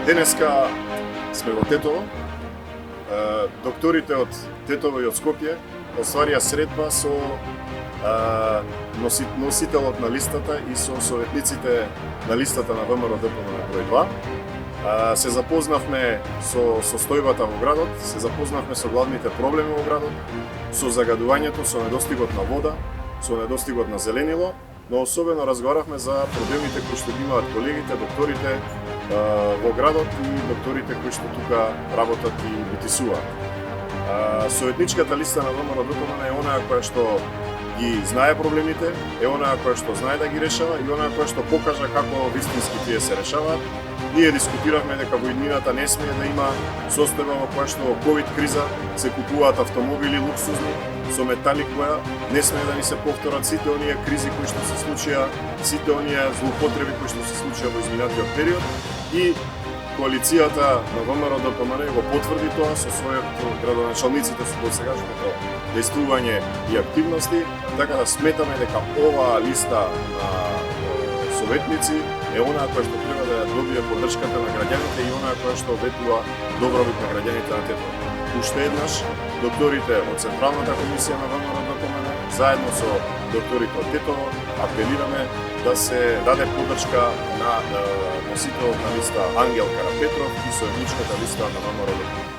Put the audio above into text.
Денеска сме во Тетово. Докторите од Тетово и од Скопје остварија средба со носителот на листата и со советниците на листата на ВМРО ДПМН број 2. Се запознавме со состојбата во градот, се запознавме со главните проблеми во градот, со загадувањето, со недостигот на вода, со недостигот на зеленило, но особено разговаравме за проблемите кои што ги имаат колегите, докторите во градот и докторите кои што тука работат и витисуваат. Советничката листа на ВМРО ДПМН е онаа која што ги знае проблемите, е онаа која што знае да ги решава и онаа која што покажа како вистински тие се решаваат. Ние дискутиравме дека во иднината не смее да има состојба во која што во ковид криза се купуваат автомобили луксузни со метали која не смее да ни се повторат сите оние кризи кои што се случија, сите оние злоупотреби кои што се случија во изминатиот период и коалицијата на ВМРО ДПМН го потврди тоа со својот градоначалниците со досегашното действување и активности, така да сметаме дека оваа листа на советници е онаа која што треба да ја добие поддршката на граѓаните и онаа која што ветува добробит на граѓаните на Тетово. Уште еднаш, докторите од Централната комисија на ВМРО ДПМН, заедно со докторите од Тетово, апелираме да се даде поддршка на носителот на листа Ангел Карапетров и советничката листа на ВМРО ДПМН.